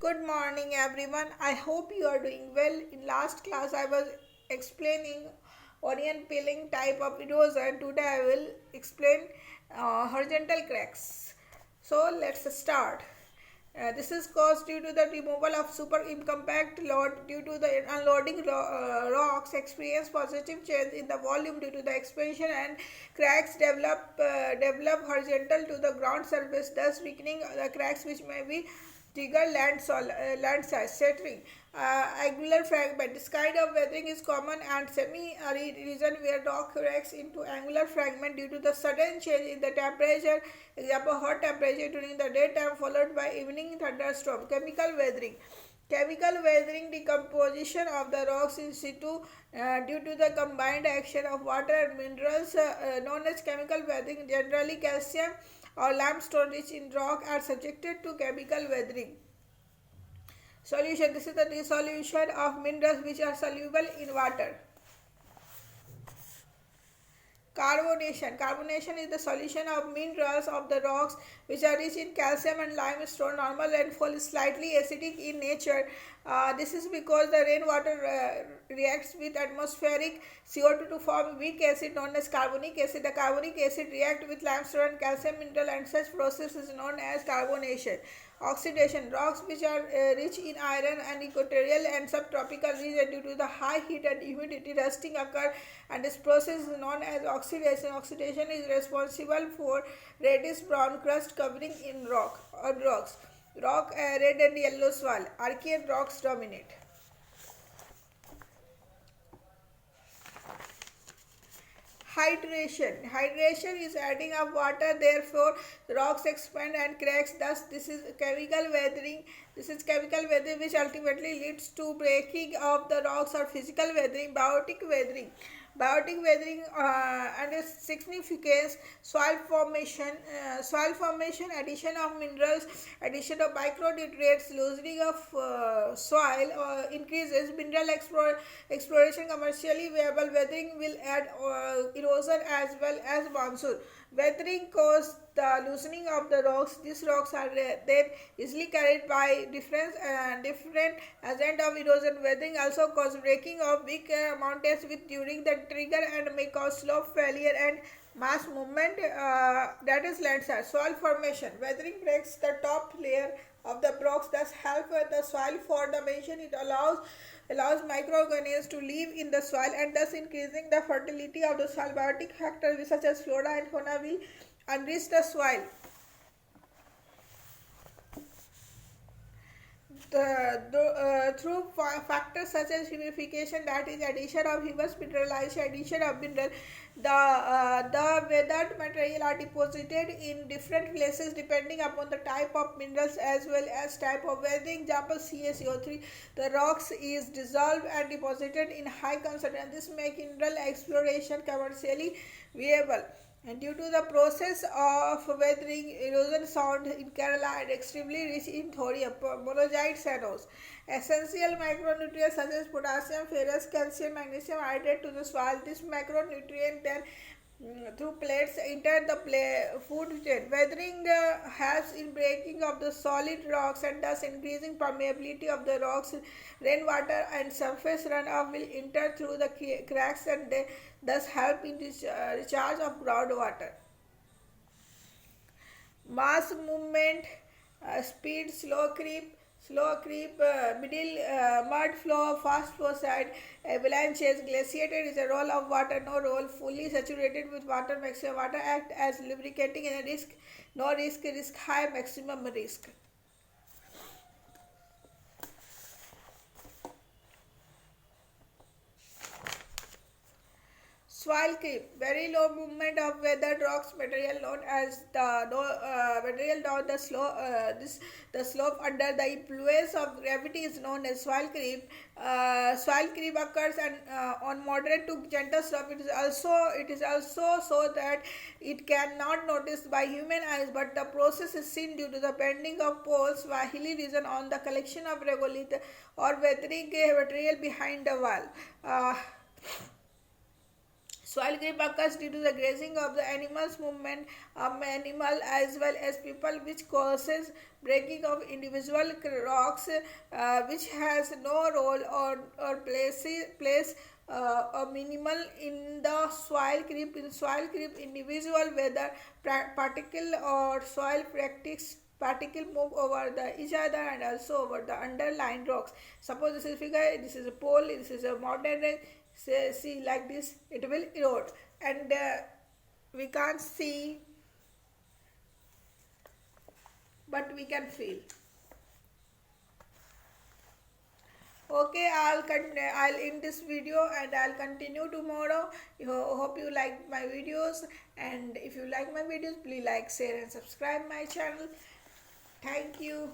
Good morning, everyone. I hope you are doing well. In last class, I was explaining onion peeling type of erosion. Today, I will explain horizontal cracks. So, let's start. This is caused due to the removal of super compact load due to the unloading rocks experience positive change in the volume due to the expansion and cracks develop horizontal to the ground surface, thus weakening the cracks which may be trigger landslide shattering. Angular fragment. This kind of weathering is common and semi-arid region where rock cracks into angular fragment due to the sudden change in the temperature. Example: hot temperature during the daytime followed by evening thunderstorm. Chemical weathering, decomposition of the rocks in situ due to the combined action of water and minerals known as chemical weathering. Generally, calcium or limestone rich in rock are subjected to chemical weathering. Solution. This is the dissolution of minerals which are soluble in water. Carbonation. Carbonation is the solution of minerals of the rocks which are rich in calcium and limestone. Normal rainfall is slightly acidic in nature. This is because the rainwater reacts with atmospheric CO2 to form weak acid known as carbonic acid. The carbonic acid reacts with limestone and calcium mineral, and such process is known as carbonation. Oxidation. Rocks which are rich in iron and equatorial and subtropical region due to the high heat and humidity rusting occur, and this process is known as oxidation. Oxidation is responsible for reddish brown crust covering in rocks. Red and yellow soil. Archean rocks dominate. Hydration is adding of water, therefore the rocks expand and cracks. Thus, this is chemical weathering which ultimately leads to breaking of the rocks or physical weathering. Biotic weathering and its significance: soil formation, addition of minerals, addition of micronutrients, loosening of soil increases mineral exploration. Commercially viable weathering will add erosion as well as monsoon. Weathering causes the loosening of the rocks. These rocks are then easily carried by different agent of erosion. Weathering also causes breaking of weak mountains with during the trigger and may cause slope failure and mass movement, that is landslide. Soil formation. Weathering breaks the top layer of the rocks, thus help the soil formation. It allows microorganisms to live in the soil and thus increasing the fertility of the soil. Biotic factors such as flora and fauna will enrich the soil. Through factors such as humidification, that is addition of humus, mineralization, addition of mineral, the weathered material are deposited in different places depending upon the type of minerals as well as type of weathering. Example: CaCO3. The rocks is dissolved and deposited in high concentration. This makes mineral exploration commercially viable. And due to the process of weathering, erosion sound in Kerala and extremely rich in thorium, monazite sanos. Essential micronutrients such as potassium, ferrous, calcium, magnesium are added to the soil. This macronutrient then through plates enter the food chain. Weathering helps in breaking of the solid rocks and thus increasing permeability of the rocks. Rainwater and surface runoff will enter through the cracks and they thus help in this recharge of groundwater. Mass movement, speed, slow creep, middle mud flow, fast flow side, avalanches, glaciated is a roll of water, no roll, fully saturated with water, maximum water act as lubricating, and a risk, no risk high, maximum risk. Soil creep, very low movement of weathered rocks material known as the material down the slope. The slope under the influence of gravity is known as soil creep. Soil creep occurs and on moderate to gentle slope. It is also so that it cannot noticed by human eyes, but the process is seen due to the bending of poles by hilly region on the collection of regolith or weathering material behind the wall. Soil creep occurs due to the grazing of the animal's movement, animal as well as people, which causes breaking of individual rocks, which has no role or place a minimal in the soil creep. In soil creep, individual whether particle or soil practice particle move over the each other and also over the underlying rocks. Suppose this is figure, this is a pole, this is a mountain range. See like this, it will erode, and we can't see, but we can feel. Okay, I'll end this video and I'll continue tomorrow. Hope you like my videos, and if you like my videos, please like, share and subscribe my channel. Thank you.